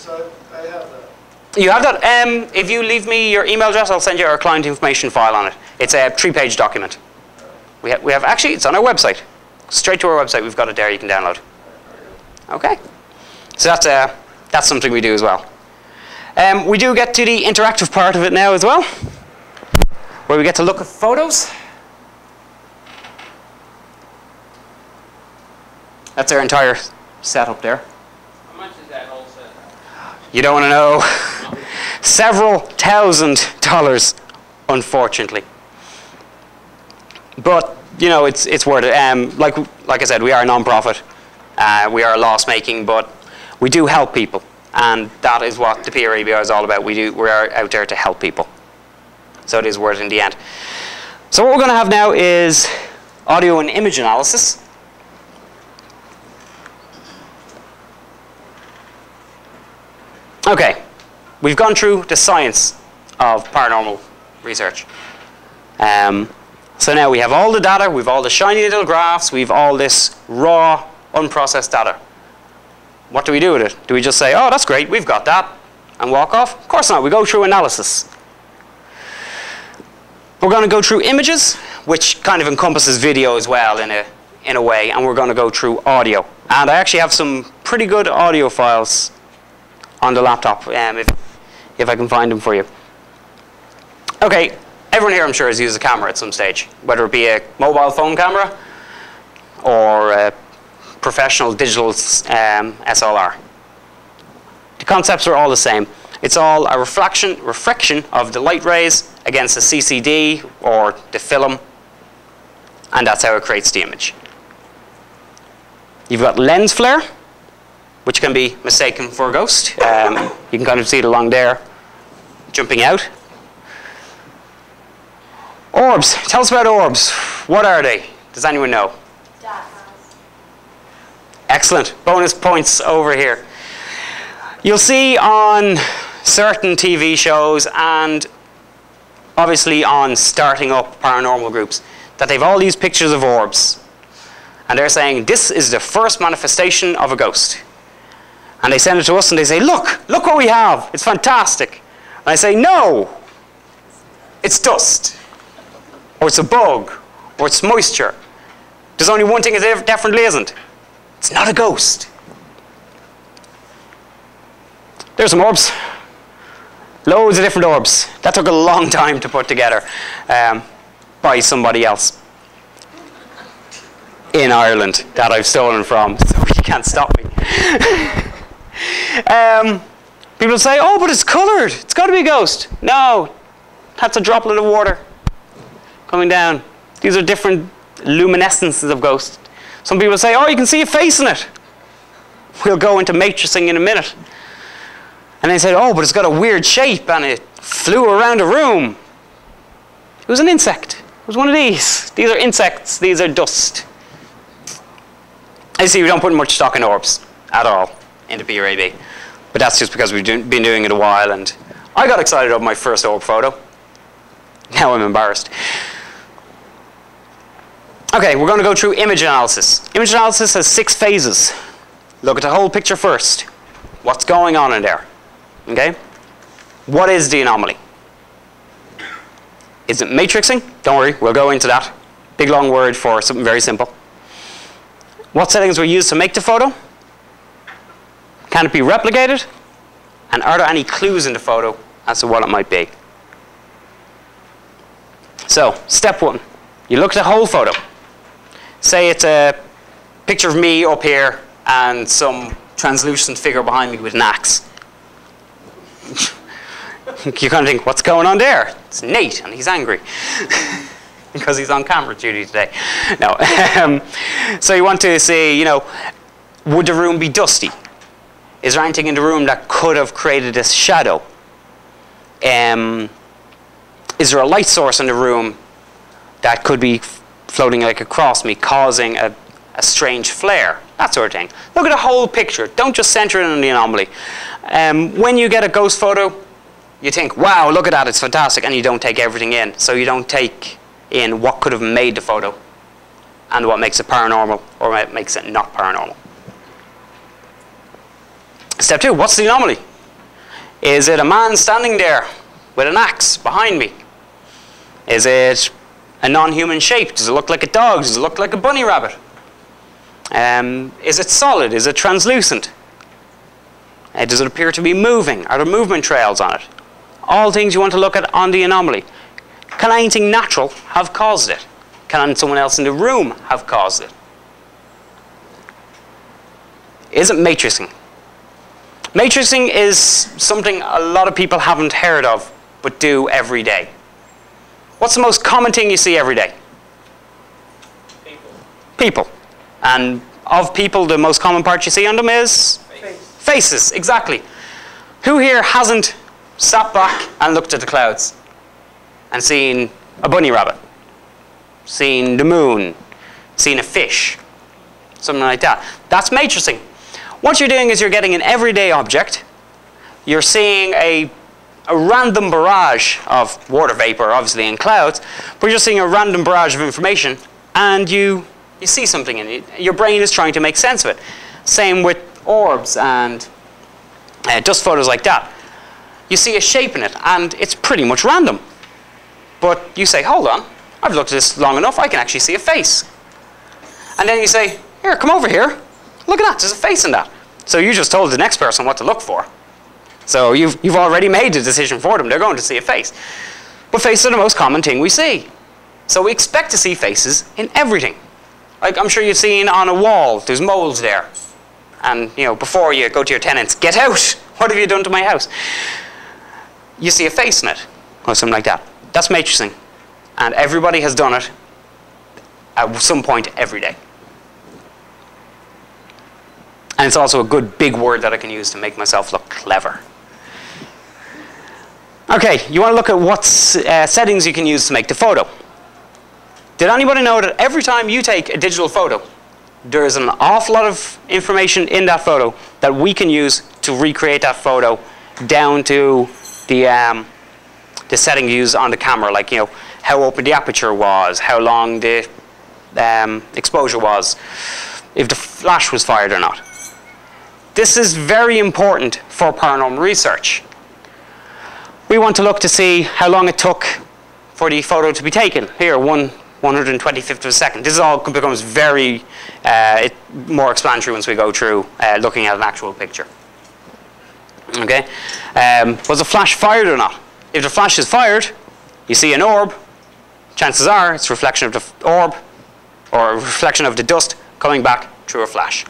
So I have that. You have that? If you leave me your email address, I'll send you our client information file on it. It's a 3-page document. We have actually, it's on our website. Straight to our website, we've got it there you can download. Okay. So that's something we do as well. We do get to the interactive part of it now as well, where we get to look at photos. That's our entire setup there. How much is that whole set? You don't want to know. Several $1,000s, unfortunately. But you know, it's worth it. Like I said, we are a non-profit. We are loss-making, but we do help people, and that is what the PRABI is all about. We are out there to help people, so it is worth it in the end. So what we're going to have now is audio and image analysis. Okay, we've gone through the science of paranormal research. So now we have all the data, we've all the shiny little graphs, we've all this raw, unprocessed data. What do we do with it? Do we just say, oh, that's great, we've got that, and walk off? Of course not, we go through analysis. We're going to go through images, which kind of encompasses video as well in a way, and we're going to go through audio. And I actually have some pretty good audio files on the laptop, if I can find them for you. Okay, everyone here I'm sure has used a camera at some stage, whether it be a mobile phone camera or a professional digital SLR. The concepts are all the same. It's all a refraction of the light rays against the CCD or the film, and that's how it creates the image. You've got lens flare, which can be mistaken for a ghost. You can kind of see it along there, jumping out. Orbs. Tell us about orbs. What are they? Does anyone know? Excellent. Bonus points over here. You'll see on certain TV shows and obviously on starting up paranormal groups that they've all these pictures of orbs. And they're saying, this is the first manifestation of a ghost. And they send it to us and they say, look what we have. It's fantastic. And I say, no, it's dust. Or it's a bug. Or it's moisture. There's only one thing it definitely isn't. It's not a ghost. There's some orbs. Loads of different orbs. That took a long time to put together by somebody else in Ireland that I've stolen from, so you can't stop me. People say, oh, but it's colored. It's got to be a ghost. No, that's a droplet of water coming down. These are different luminescences of ghosts. Some people say, oh, you can see a face in it. We'll go into matrixing in a minute. And they said, oh, but it's got a weird shape and it flew around a room. It was an insect. It was one of these. These are insects. These are dust. I see we don't put much stock in orbs at all in the PRAB. But that's just because we've been doing it a while, and I got excited over my first orb photo. Now I'm embarrassed. Okay, we're going to go through image analysis. Image analysis has 6 phases. Look at the whole picture first. What's going on in there? Okay? What is the anomaly? Is it matrixing? Don't worry, we'll go into that. Big long word for something very simple. What settings were used to make the photo? Can it be replicated? And are there any clues in the photo as to what it might be? So, step 1. You look at the whole photo. Say it's a picture of me up here and some translucent figure behind me with an axe. You kind of think, what's going on there? It's Nate, and he's angry. Because he's on camera duty today. No. So you want to see, you know, would the room be dusty? Is there anything in the room that could have created this shadow? Is there a light source in the room that could be floating like across me, causing a strange flare? That sort of thing. Look at the whole picture. Don't just center in on the anomaly. When you get a ghost photo, you think, wow, look at that, it's fantastic, and you don't take everything in. So you don't take in what could have made the photo and what makes it paranormal or what makes it not paranormal. Step 2, what's the anomaly? Is it a man standing there with an axe behind me? Is it a non-human shape? Does it look like a dog? Does it look like a bunny rabbit? Is it solid? Is it translucent? Does it appear to be moving? Are there movement trails on it? All things you want to look at on the anomaly. Can anything natural have caused it? Can someone else in the room have caused it? Is it matrixing? Matrixing is something a lot of people haven't heard of, but do every day. What's the most common thing you see every day? People. People. And of people, the most common part you see on them is? Faces, exactly. Who here hasn't sat back and looked at the clouds and seen a bunny rabbit, seen the moon, seen a fish, something like that? That's matrixing. What you're doing is you're getting an everyday object, you're seeing a random barrage of water vapor, obviously, in clouds, but you're seeing a random barrage of information, and you see something in it. Your brain is trying to make sense of it. Same with orbs and dust photos like that. You see a shape in it, and it's pretty much random. But you say, hold on, I've looked at this long enough, I can actually see a face. And then you say, here, come over here. Look at that, there's a face in that. So you just told the next person what to look for. So you've already made the decision for them. They're going to see a face. But faces are the most common thing we see. So we expect to see faces in everything. Like I'm sure you've seen on a wall, there's moles there. And before you go to your tenants, get out! What have you done to my house? You see a face in it, or something like that. That's matrixing. And everybody has done it at some point every day. And it's also a good big word that I can use to make myself look clever. Okay, you want to look at what settings you can use to make the photo. Did anybody know that every time you take a digital photo, there's an awful lot of information in that photo that we can use to recreate that photo down to the setting used on the camera, like how open the aperture was, how long the exposure was, if the flash was fired or not. This is very important for paranormal research. We want to look to see how long it took for the photo to be taken. Here, 1/125th of a second. This all becomes very more explanatory once we go through looking at an actual picture. Okay, was the flash fired or not? If the flash is fired, you see an orb. Chances are it's a reflection of the orb or a reflection of the dust coming back through a flash.